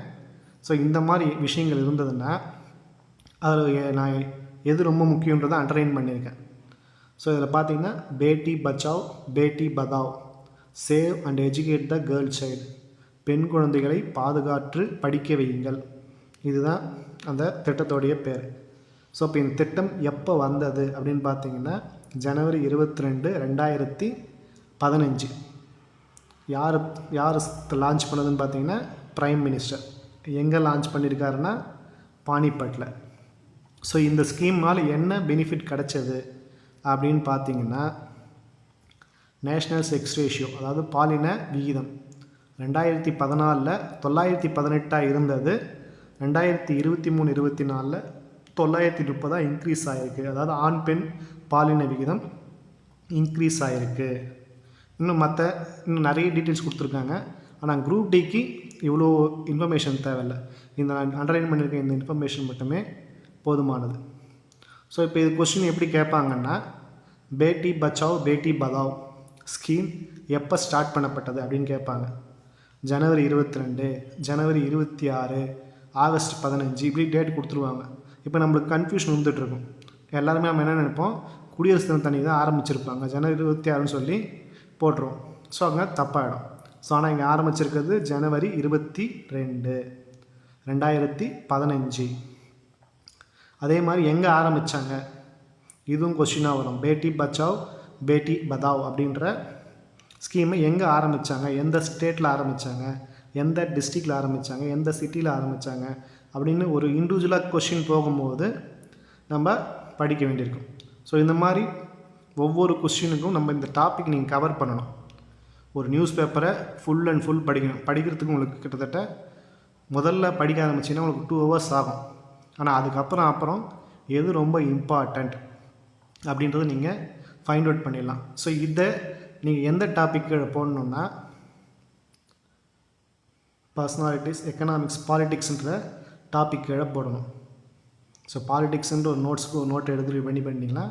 ஸோ இந்த மாதிரி விஷயங்கள் இருந்ததுன்னா அதில் நான் எது ரொம்ப முக்கியன்றதை அண்டர்லைன் பண்ணியிருக்கேன். ஸோ இதில் பார்த்தீங்கன்னா Beti Bachao Beti Padhao, save and educate the girl child, பெண் குழந்தைகளை பாதுகாத்து படிக்க வையுங்கள். இதுதான் அந்த திட்டத்தோடைய பேர். ஸோ இப்போ இந்த திட்டம் எப்போ வந்தது அப்படின்னு பார்த்தீங்கன்னா ஜனவரி 22, 2015. யார் லான்ச் பண்ணதுன்னு பார்த்தீங்கன்னா ப்ரைம் மினிஸ்டர். எங்கே லான்ச் பண்ணியிருக்காருன்னா பானிபட்டில். ஸோ இந்த ஸ்கீம்னால் என்ன பெனிஃபிட் கிடச்சது அப்படின்னு பார்த்தீங்கன்னா நேஷ்னல் செக்ஸ் ரேஷியோ, அதாவது பாலின விகிதம் 2014 918 இருந்தது. 2023-24 930 இன்க்ரீஸ் ஆகிருக்கு. அதாவது ஆண் பெண் பாலின விகிதம் இன்க்ரீஸ் ஆகிருக்கு. இன்னும் நிறைய டீட்டெயில்ஸ் கொடுத்துருக்காங்க. ஆனால் குரூப் டிக்கு இவ்வளோ இன்ஃபர்மேஷன் தேவையில்லை. இந்த நான் அண்டர்லைன் பண்ணியிருக்க இந்த இன்ஃபர்மேஷன் மட்டுமே போதுமானது. ஸோ இப்போ இது கொஸ்டின் எப்படி கேட்பாங்கன்னா பேட்டி பச்சாவ் பேட்டி பதாவ் ஸ்கீம் எப்போ ஸ்டார்ட் பண்ணப்பட்டது அப்படின்னு கேட்பாங்க. ஜனவரி 22, ஜனவரி 26, ஆகஸ்ட் 15 இப்படி டேட் கொடுத்துருவாங்க. இப்போ நம்மளுக்கு கன்ஃபியூஷன் வந்துட்டுருக்கும். எல்லாருமே நம்ம என்ன நினைப்போம், குடியரசு தினம் தண்ணி தான் ஆரம்பிச்சிருப்பாங்க, ஜனவரி 26ன்னு சொல்லி போட்டுருவோம். ஸோ அங்கே தப்பாகிடும். ஸோ ஆனால் இங்கே ஆரம்பிச்சிருக்கிறது ஜனவரி 22, 2015. அதே மாதிரி எங்கே ஆரம்பித்தாங்க இதுவும் கொஸ்டினாக வரும். பேட்டி பச்சாவ் பேட்டி பதாவ் அப்படின்ற ஸ்கீமை எங்கே ஆரம்பித்தாங்க, எந்த ஸ்டேட்டில் ஆரம்பித்தாங்க, எந்த டிஸ்ட்ரிக்டில் ஆரம்பித்தாங்க, எந்த சிட்டியில் ஆரம்பித்தாங்க அப்படின்னு ஒரு இண்டிவிஜுவலாக கொஸ்டின் போகும்போது நம்ம படிக்க வேண்டியிருக்கும். ஸோ இந்த மாதிரி ஒவ்வொரு கொஸ்டினுக்கும் நம்ம இந்த டாபிக் நீங்கள் கவர் பண்ணணும். ஒரு நியூஸ் பேப்பரை ஃபுல் அண்ட் ஃபுல் படிக்கணும். படிக்கிறதுக்கு உங்களுக்கு கிட்டத்தட்ட முதல்ல படிக்க ஆரம்பிச்சிங்கன்னா உங்களுக்கு 2 hours ஆகும். ஆனால் அதுக்கப்புறம் எது ரொம்ப இம்பார்ட்டண்ட் அப்படின்றத நீங்கள் ஃபைண்ட் அவுட் பண்ணிடலாம். ஸோ இதை நீங்கள் எந்த டாபிக் போடணுன்னா பர்சனாலிட்டிஸ், எக்கனாமிக்ஸ், பாலிட்டிக்ஸ்ன்ற டாபிக் கீழே போடணும். ஸோ பாலிட்டிக்ஸ்ன்ற ஒரு நோட் எடுத்து பண்ணிங்கன்னா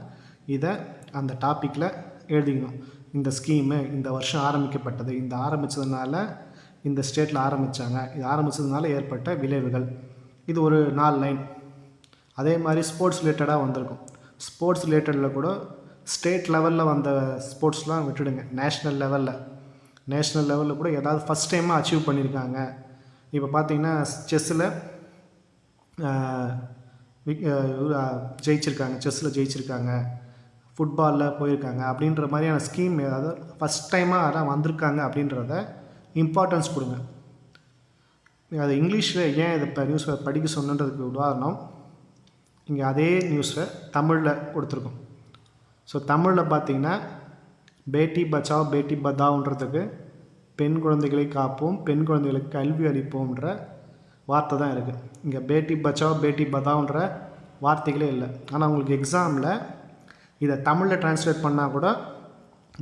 இதை அந்த டாப்பிக்கில் எழுதிக்கணும். இந்த ஸ்கீமு இந்த வருஷம் ஆரம்பிக்கப்பட்டது, இந்த ஆரம்பித்ததுனால இந்த ஸ்டேட்டில் ஆரம்பித்தாங்க, இது ஆரம்பித்ததுனால ஏற்பட்ட விளைவுகள், இது ஒரு 4 லைன். அதே மாதிரி ஸ்போர்ட்ஸ் ரிலேட்டடாக வந்திருக்கும். ஸ்போர்ட்ஸ் ரிலேட்டடில் கூட ஸ்டேட் லெவலில் வந்த ஸ்போர்ட்ஸ்லாம் விட்டுடுங்க, நேஷ்னல் லெவலில் கூட ஏதாவது ஃபஸ்ட் டைமாக அச்சீவ் பண்ணியிருக்காங்க. இப்போ பார்த்தீங்கன்னா செஸ்ஸில் ஜெயிச்சிருக்காங்க, ஃபுட்பாலில் போயிருக்காங்க அப்படின்ற மாதிரியான ஸ்கீம் ஏதாவது ஃபஸ்ட் டைமாக யாராவது வந்திருக்காங்க அப்படின்றத இம்பார்ட்டன்ஸ் கொடுங்க. அது இங்கிலீஷில் ஏன் இதை இப்போ நியூஸை படிக்க சொன்னன்றதுக்கு உதாரணம், இங்கே அதே நியூஸை தமிழில் கொடுத்துருக்கோம். ஸோ தமிழில் பார்த்தீங்கன்னா பேட்டி பச்சாவ் பேட்டி பதாவ்ன்றதுக்கு பெண் குழந்தைகளை காப்போம், பெண் குழந்தைகளுக்கு கல்வி அளிப்போம்ன்ற வார்த்தை தான் இருக்குது. இங்கே பேட்டி பச்சாவ் பேட்டி பதாவ்ன்ற வார்த்தைகளே இல்லை. ஆனால் உங்களுக்கு எக்ஸாமில் இதை தமிழில் ட்ரான்ஸ்லேட் பண்ணால் கூட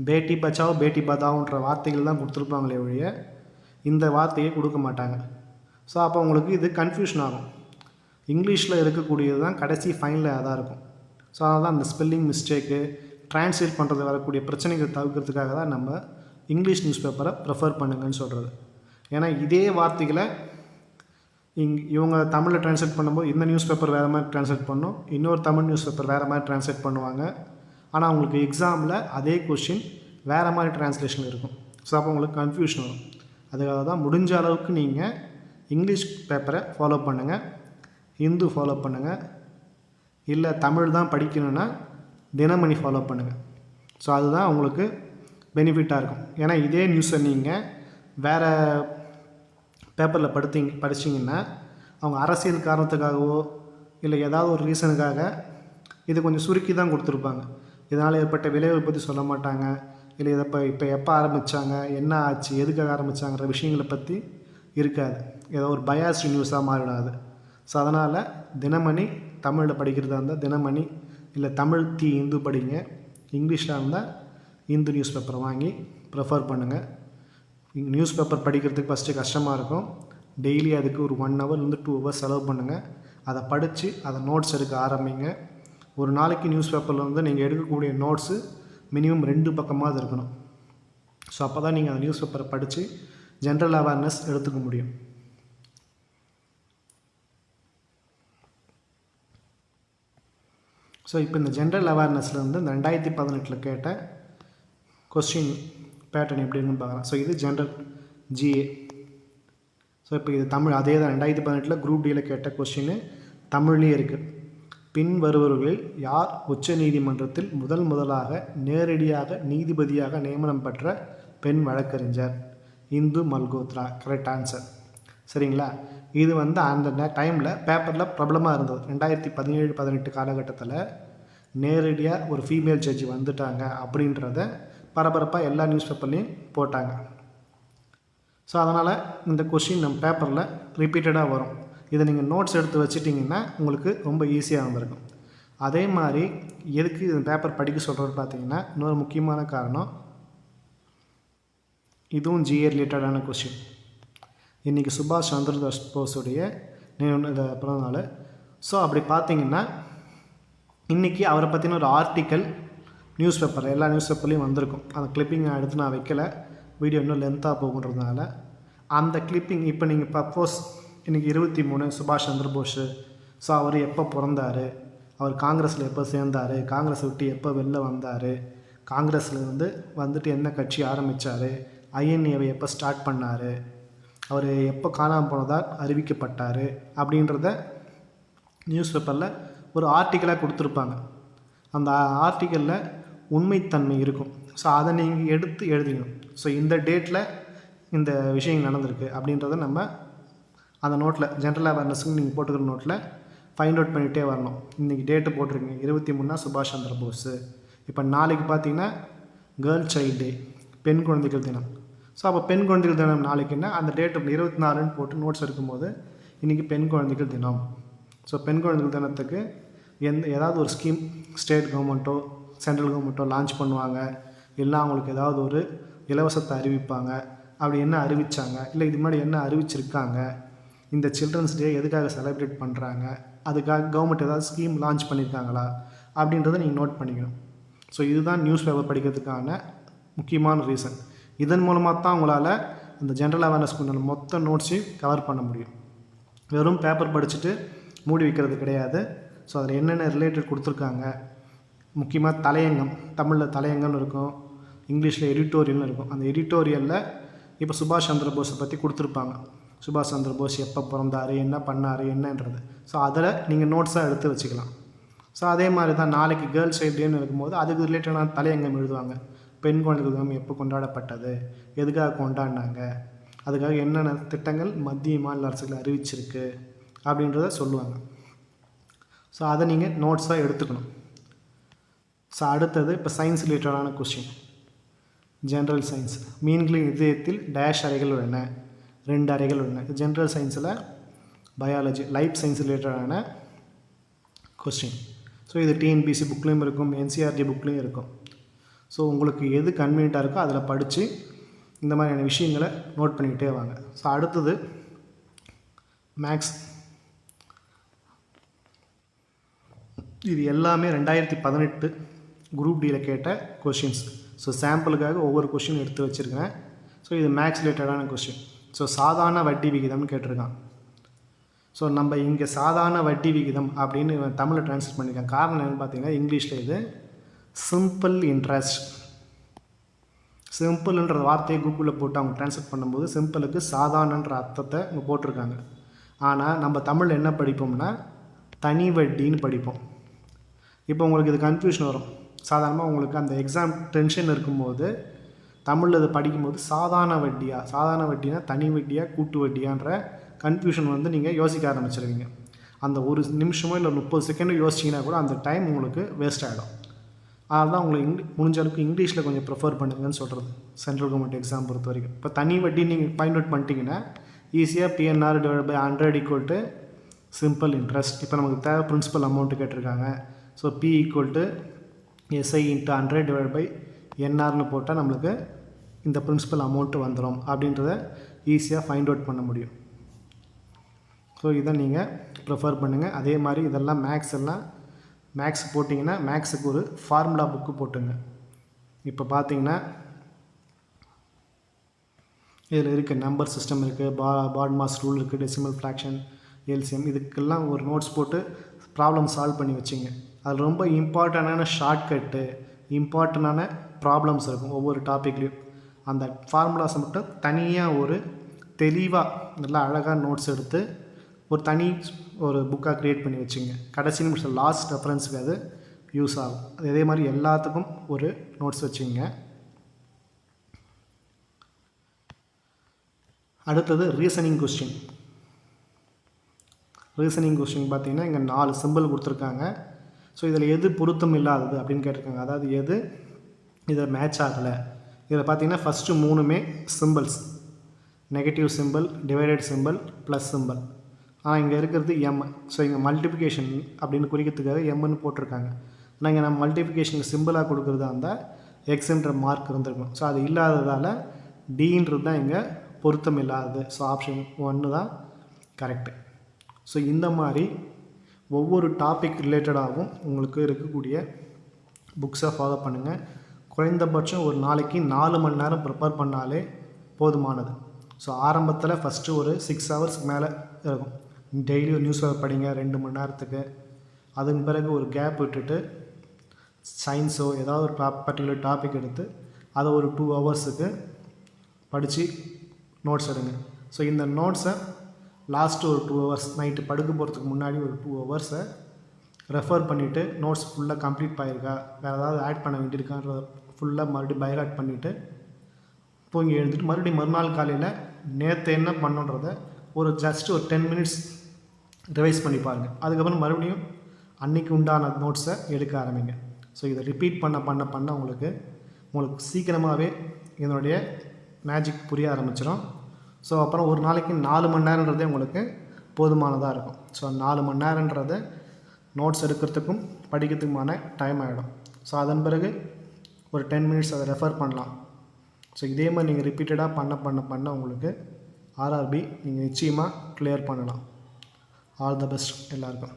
பேட்டி பச்சாவ் பேட்டி பதாவ்ன்ற வார்த்தைகள் தான் கொடுத்துருப்பாங்களே ஒழிய இந்த வார்த்தையை கொடுக்க மாட்டாங்க. ஸோ அப்போ உங்களுக்கு இது கன்ஃபியூஷன் ஆகும். இங்கிலீஷில் இருக்கக்கூடியது தான் கடைசி ஃபைனலில் அதாக இருக்கும். ஸோ அதனால தான் அந்த ஸ்பெல்லிங் மிஸ்டேக்கு, டிரான்ஸ்லேட் பண்ணுறது வரக்கூடிய பிரச்சனைகள் தவிர்க்கிறதுக்காக தான் நம்ம இங்கிலீஷ் நியூஸ் பேப்பரை ப்ரிஃபர் பண்ணுங்கன்னு சொல்கிறது. ஏன்னா இதே வார்த்தைகளை இவங்க தமிழில் ட்ரான்ஸ்லேட் பண்ணும்போது இந்த நியூஸ் பேப்பர் வேறு மாதிரி ட்ரான்ஸ்லேட் பண்ணும், இன்னொரு தமிழ் நியூஸ் பேப்பர் வேறு மாதிரி ட்ரான்ஸ்லேட் பண்ணுவாங்க. ஆனால் உங்களுக்கு எக்ஸாமில் அதே கொஷின் வேறு மாதிரி ட்ரான்ஸ்லேஷன் இருக்கும். ஸோ அப்போ உங்களுக்கு கன்ஃபியூஷன் வரும். அதுக்காக தான் முடிஞ்ச அளவுக்கு நீங்கள் இங்கிலீஷ் பேப்பரை ஃபாலோ பண்ணுங்கள், ஹிந்து ஃபாலோ பண்ணுங்கள், இல்லை தமிழ் தான் படிக்கணுன்னா தினமணி ஃபாலோ பண்ணுங்கள். ஸோ அதுதான் உங்களுக்கு பெனிஃபிட்டாக இருக்கும். ஏன்னா இதே நியூஸை நீங்கள் வேறு பேப்பரில் படிச்சிங்கன்னா அவங்க அரசியல் காரணத்துக்காகவோ இல்லை ஏதாவது ஒரு ரீசனுக்காக இது கொஞ்சம் சுருக்கி தான் கொடுத்துருப்பாங்க. இதனால் ஏற்பட்ட விளைவை பற்றி சொல்ல மாட்டாங்க, இல்லை இதை இப்போ எப்போ ஆரம்பித்தாங்க, என்ன ஆச்சு, எதுக்காக ஆரம்பித்தாங்கிற விஷயங்களை பற்றி இருக்காது. ஏதோ ஒரு பயாஸ்டு நியூஸாக மாறிடாது. ஸோ அதனால் தினமணி தமிழில் படிக்கிறதா இருந்தால் தினமணி, இல்லை தமிழ் இந்து படிங்க. இங்கிலீஷில் இருந்தால் இந்து நியூஸ் பேப்பரை வாங்கி ப்ரிஃபர் பண்ணுங்கள். நியூஸ் பேப்பர் படிக்கிறதுக்கு ஃபஸ்ட்டு கஷ்டமாக இருக்கும். டெய்லி அதுக்கு ஒரு 1 ஹவர்லேருந்து 2 ஹவர்ஸ் செலவு பண்ணுங்கள். அதை படித்து அதை நோட்ஸ் எடுக்க ஆரம்பிங்க. ஒரு நாளைக்கு நியூஸ் பேப்பரில் வந்து நீங்கள் எடுக்கக்கூடிய நோட்ஸு மினிமம் 2 பக்கமாவது இருக்கணும். ஸோ அப்போ தான் நீங்கள் அந்த நியூஸ் பேப்பரை படித்து ஜென்ரல் அவேர்னஸ் எடுத்துக்க முடியும். ஸோ இப்போ இந்த ஜென்ரல் அவேர்னஸில் வந்து இந்த 2018 கேட்ட கொஸ்டின் பேட்டர்ன் எப்படி இருக்குன்னு பார்க்கலாம். ஸோ இது ஜென்ரல் ஜிஏ. ஸோ இப்போ இது தமிழ் அதே தான் 2018 குரூப் டியில் கேட்ட கொஸ்டின் தமிழ்லேயே இருக்குது. பின் வருபவர்களில் யார் உச்ச நீதிமன்றத்தில் முதலாக நேரடியாக நீதிபதியாக நியமனம் பெற்ற பெண் வழக்கறிஞர்? இந்து மல்கோத்ரா. Correct answer. சரிங்களா? இது வந்து அந்த டைமில் பேப்பரில் பிரபலமாக இருந்தது. 2017-18 காலகட்டத்தில் நேரடியாக ஒரு ஃபீமேல் ஜட்ஜி வந்துட்டாங்க அப்படின்றத பரபரப்பாக எல்லா நியூஸ் பேப்பர்லேயும் போட்டாங்க. ஸோ அதனால் இந்த கொஷின் நம்ம பேப்பரில் ரிப்பீட்டடாக வரும். இதை நீங்கள் நோட்ஸ் எடுத்து வச்சிட்டிங்கன்னா உங்களுக்கு ரொம்ப ஈஸியாக வந்திருக்கும். அதே மாதிரி எதுக்கு இந்த பேப்பர் படிக்க சொல்கிறது பார்த்தீங்கன்னா, இன்னொரு முக்கியமான காரணம், இதுவும் ஜிஏ ரிலேட்டடான கொஷின். இன்றைக்கி சுபாஷ் சந்திர போஸுடைய பிறந்தநாள். ஸோ அப்படி பார்த்தீங்கன்னா இன்றைக்கி அவரை பற்றின ஒரு ஆர்டிக்கல் நியூஸ் பேப்பர் எல்லா நியூஸ் பேப்பர்லேயும் வந்திருக்கும். அந்த கிளிப்பிங் எடுத்து நான் வைக்கலை, வீடியோ இன்னும் லென்த்தாக போகுன்றதுனால. அந்த கிளிப்பிங் இப்போ நீங்கள் சப்போஸ் இன்றைக்கி 23 சுபாஷ் சந்திர போஸ். ஸோ அவர் எப்போ பிறந்தார், அவர் காங்கிரஸில் எப்போ சேர்ந்தார், காங்கிரஸை விட்டு எப்போ வெளில வந்தார், காங்கிரஸில் வந்துட்டு என்ன கட்சி ஆரம்பித்தார், ஐஎன்ஏவை எப்போ ஸ்டார்ட் பண்ணார், அவர் எப்போ காணாமல் போனதாக அறிவிக்கப்பட்டார் அப்படின்றத நியூஸ் பேப்பரில் ஒரு ஆர்டிக்கலாக கொடுத்துருப்பாங்க. அந்த ஆர்டிக்கலில் உண்மைத்தன்மை இருக்கும். ஸோ அதை நீங்கள் எடுத்து எழுதிக்கணும். ஸோ இந்த டேட்டில் இந்த விஷயம் நடந்திருக்கு அப்படின்றத நம்ம அந்த நோட்டில் ஜென்ரல் அவேர்னஸுக்கு நீங்கள் போட்டுக்கிற நோட்டில் ஃபைண்ட் அவுட் பண்ணிகிட்டே வரணும். இன்றைக்கி டேட்டு போட்டிருக்கீங்க 23 சுபாஷ் சந்திர போஸ். இப்போ நாளைக்கு பார்த்தீங்கன்னா கேர்ள் சைல்டு டே, பெண் குழந்தைகள் தினம். ஸோ அப்போ பெண் குழந்தைகள் தினம் நாளைக்குன்னா அந்த டேட்டு 24ன்னு போட்டு நோட்ஸ் எடுக்கும்போது இன்றைக்கி பெண் குழந்தைகள் தினம். ஸோ பெண் குழந்தைகள் தினத்துக்கு ஏதாவது ஒரு ஸ்கீம் ஸ்டேட் கவர்மெண்ட்டோ சென்ட்ரல் கவர்மெண்ட்டோ லான்ச் பண்ணுவாங்க, இல்லை அவங்களுக்கு ஏதாவது ஒரு இலவசத்தை அறிவிப்பாங்க. அப்படி என்ன அறிவித்தாங்க, இல்லை இது முன்னாடி என்ன அறிவிச்சிருக்காங்க, இந்த சில்ட்ரன்ஸ் டே எதுக்காக செலிப்ரேட் பண்ணுறாங்க, அதுக்காக கவர்மெண்ட் ஏதாவது ஸ்கீம் லான்ச் பண்ணியிருக்காங்களா அப்படின்றத நீங்கள் நோட் பண்ணிக்கணும். ஸோ இதுதான் நியூஸ் பேப்பர் படிக்கிறதுக்கான முக்கியமான ரீசன். இதன் மூலமாக தான் உங்களால் இந்த ஜென்ரல் அவேர்னஸ்க்கு மொத்த நோட்ஸையும் கவர் பண்ண முடியும். வெறும் பேப்பர் படிச்சுட்டு மூடி வைக்கிறது கிடையாது. ஸோ அதில் என்னென்ன ரிலேட்டட் கொடுத்துருக்காங்க, முக்கியமாக தலையங்கம், தமிழில் தலையங்கம்னு இருக்கும், இங்கிலீஷில் எடிட்டோரியல்னு இருக்கும். அந்த எடிட்டோரியலில் இப்போ சுபாஷ் சந்திர போஸை பற்றி கொடுத்துருப்பாங்க. சுபாஷ் சந்திர போஸ் எப்போ பிறந்தார், என்ன பண்ணார், என்னன்றது. ஸோ அதில் நீங்கள் நோட்ஸாக எடுத்து வச்சுக்கலாம். ஸோ அதே மாதிரி தான் நாளைக்கு கேர்ள்ஸ் சைல்டு டேன்னு இருக்கும்போது அதுக்கு ரிலேட்டடான தலையங்கம் எழுதுவாங்க. பெண் குழந்தைகள் தினம் எப்போ கொண்டாடப்பட்டது, எதுக்காக கொண்டாடினாங்க, அதுக்காக என்னென்ன திட்டங்கள் மத்திய மாநில அரசுகள் அறிவிச்சிருக்கு அப்படின்றத சொல்லுவாங்க. ஸோ அதை நீங்கள் நோட்ஸாக எடுத்துக்கணும். ஸோ அடுத்தது இப்போ சயின்ஸ் ரிலேட்டடான கொஸ்டின். General science. மீன்களின் இதயத்தில் டேஷ் அறைகள் உள்ளன, 2 அறைகள் உள்ளன. ஜென்ரல் சயின்ஸில் பயாலஜி லைஃப் சயின்ஸ் ரிலேட்டடான கொஸ்டின். ஸோ இது டிஎன்பிசி புக்லேயும் இருக்கும், என்சிஆர்டி புக்லேயும் இருக்கும். ஸோ உங்களுக்கு எது கன்வீனியண்ட்டாக இருக்கோ அதில் படித்து இந்த மாதிரியான விஷயங்களை நோட் பண்ணிக்கிட்டே வாங்க. ஸோ அடுத்தது மேக்ஸ். இது எல்லாமே 2018 குரூப் டியில் கேட்ட கொஷின்ஸ். ஸோ சாம்பிளுக்காக ஒவ்வொரு கொஷின் எடுத்து வச்சுருக்கேன். ஸோ இது மேக்ஸ் ரிலேட்டடான கொஷின். ஸோ சாதாரண வட்டி விகிதம்னு கேட்டிருக்கான். ஸோ நம்ம இங்கே சாதாரண வட்டி விகிதம் அப்படின்னு தமிழில் ட்ரான்ஸ்லேட் பண்ணியிருக்கேன். காரணம் என்னென்னு பார்த்தீங்கன்னா இங்கிலீஷில் இது சிம்பிள் இன்ட்ரெஸ்ட். சிம்பிள்ன்ற வார்த்தையை கூகுளில் போட்டு அவங்க ட்ரான்ஸ்லேட் பண்ணும்போது சிம்பிளுக்கு சாதாரணன்ற அர்த்தத்தை அவங்க போட்டிருக்காங்க. ஆனால் நம்ம தமிழில் என்ன படிப்போம்னா தனி வட்டின்னு படிப்போம். இப்போ உங்களுக்கு இது கன்ஃபியூஷன் வரும். சாதாரணமாக உங்களுக்கு அந்த எக்ஸாம் டென்ஷன் இருக்கும்போது தமிழில் இதை படிக்கும்போது சாதாரண வட்டினா தனி வட்டியா கூட்டு வட்டியான்ற கன்ஃபியூஷன் வந்து நீங்கள் யோசிக்க ஆரம்பிச்சிருவீங்க. அந்த ஒரு நிமிஷமோ இல்லை 30 செகண்டோ யோசிச்சிங்கன்னா கூட அந்த டைம் உங்களுக்கு வேஸ்ட் ஆகிடும். அதனால தான் உங்களுக்கு முடிஞ்ச அளவுக்கு இங்கிலீஷில் கொஞ்சம் ப்ரிஃபர் பண்ணுங்கன்னு சொல்கிறது சென்ட்ரல் கவர்மெண்ட் எக்ஸாம் பொறுத்த வரைக்கும். இப்போ தனி வட்டி நீங்கள் ஃபைண்ட் அவுட் பண்ணிட்டீங்கன்னா ஈஸியாக PNR / 100 = சிம்பிள் இன்ட்ரெஸ்ட். இப்போ நமக்கு தேவை பிரின்சிபல் அமௌண்ட்டு கேட்டிருக்காங்க. ஸோ P = SI × 100 / NRன்னு போட்டால் நம்மளுக்கு இந்த பிரின்சிபல் அமௌண்ட்டு வந்துடும் அப்படின்றத ஈஸியாக ஃபைண்ட் அவுட் பண்ண முடியும். ஸோ இதை நீங்கள் ப்ரிஃபர் பண்ணுங்கள். அதே மாதிரி இதெல்லாம் மேக்ஸ் போட்டிங்கன்னா மேக்ஸுக்கு ஒரு ஃபார்முலா புக்கு போட்டுங்க. இப்போ பார்த்தீங்கன்னா இதில் இருக்குது நம்பர் சிஸ்டம் இருக்குது, பாட்மாஸ் ரூல் இருக்குது, டெசிமல் ஃப்ராக்ஷன், LCM, இதுக்கெல்லாம் ஒரு நோட்ஸ் போட்டு ப்ராப்ளம் சால்வ் பண்ணி வச்சுங்க. அதில் ரொம்ப இம்பார்ட்டண்டான ஷார்ட்கட்டு, இம்பார்ட்டண்டான ப்ராப்ளம்ஸ் இருக்கும் ஒவ்வொரு டாப்பிக்லேயும். அந்த ஃபார்முலாஸை மட்டும் தனியாக ஒரு தெளிவாக நல்லா அழகாக நோட்ஸ் எடுத்து ஒரு புக்காக க்ரியேட் பண்ணி வச்சுங்க. கடைசி நிமிஷம் லாஸ்ட் ரெஃபரன்ஸுக்கு அது யூஸ் ஆகும். அதே மாதிரி எல்லாத்துக்கும் ஒரு நோட்ஸ் வச்சுங்க. அடுத்தது ரீசனிங் கொஸ்டின். பார்த்தீங்கன்னா இங்கே 4 சிம்பிள் கொடுத்துருக்காங்க. ஸோ இதில் எது பொருத்தம் இல்லாதது அப்படின்னு கேட்டிருக்காங்க. அதாவது எது இதில் மேட்ச் ஆகலை. இதில் பார்த்தீங்கன்னா ஃபஸ்ட்டு 3மே symbols. Negative symbol, divided symbol, plus symbol. ஆனால் இங்கே இருக்கிறது M. ஸோ இங்கே மல்டிப்ளிகேஷன் அப்படின்னு குறிக்கிறதுக்காக Mன்னு போட்டிருக்காங்க. ஆனால் இங்கே நம்ம மல்டிப்ளிகேஷனுக்கு சிம்பிளாக கொடுக்குறதா இருந்தால் எக்ஸ்ன்ற மார்க் இருந்திருக்கும். ஸோ அது இல்லாததால் Dன்றது தான் இங்கே பொருத்தம் இல்லாதது. ஸோ ஆப்ஷன் 1 தான் கரெக்டு. ஸோ இந்த மாதிரி ஒவ்வொரு டாபிக் ரிலேட்டடாகவும் உங்களுக்கு இருக்கக்கூடிய புக்ஸை ஃபாலோ பண்ணுங்கள். குறைந்தபட்சம் ஒரு நாளைக்கு 4 மணி நேரம் ப்ரிப்பேர் பண்ணாலே போதுமானது. ஸோ ஆரம்பத்தில் ஃபஸ்ட்டு ஒரு 6 ஹவர்ஸ்க்கு மேலே இருக்கும். டெய்லி ஒரு நியூஸ் பேப்பர் படிங்க 2 மணி நேரத்துக்கு. அதன் பிறகு ஒரு கேப் விட்டுட்டு சயின்ஸோ ஏதாவது ஒரு பர்டிகுலர் டாபிக் எடுத்து அதை ஒரு 2 ஹவர்ஸுக்கு படித்து நோட்ஸ் எடுங்க. ஸோ இந்த நோட்ஸை லாஸ்ட்டு ஒரு 2 ஹவர்ஸ் நைட்டு படுக்க போகிறதுக்கு முன்னாடி ஒரு 2 ஹவர்ஸை ரெஃபர் பண்ணிவிட்டு நோட்ஸ் ஃபுல்லாக கம்ப்ளீட் ஆகிருக்கா, வேறு ஏதாவது ஆட் பண்ண வேண்டியிருக்கான்ற ஃபுல்லாக மறுபடியும் பைஹார்ட் பண்ணிவிட்டு தூங்கி எழுந்துட்டு மறுபடியும் மறுநாள் காலையில் நேற்று என்ன பண்ணுன்றதை ஒரு ஜஸ்ட் ஒரு 10 மினிட்ஸ் ரிவைஸ் பண்ணி பாருங்கள். அதுக்கப்புறம் மறுபடியும் அன்றைக்கி உண்டான நோட்ஸை எடுக்க ஆரம்பிங்க. ஸோ இதை ரிப்பீட் பண்ண உங்களுக்கு சீக்கிரமாகவே இதனுடைய மேஜிக் புரிய ஆரம்பிச்சிடும். ஸோ அப்புறம் ஒரு நாளைக்கு 4 மணி நேரன்றதே உங்களுக்கு போதுமானதாக இருக்கும். ஸோ 4 மணி நேரன்றது நோட்ஸ் எடுக்கிறதுக்கும் படிக்கிறதுக்குமான டைம் ஆகிடும். ஸோ அதன் பிறகு ஒரு 10 மினிட்ஸ் அதை ரெஃபர் பண்ணலாம். ஸோ இதே மாதிரி நீங்கள் ரிப்பீட்டடாக பண்ண உங்களுக்கு RRB நீங்கள் நிச்சயமாக கிளியர் பண்ணலாம். ஆல் த பெஸ்ட் எல்லாருக்கும்.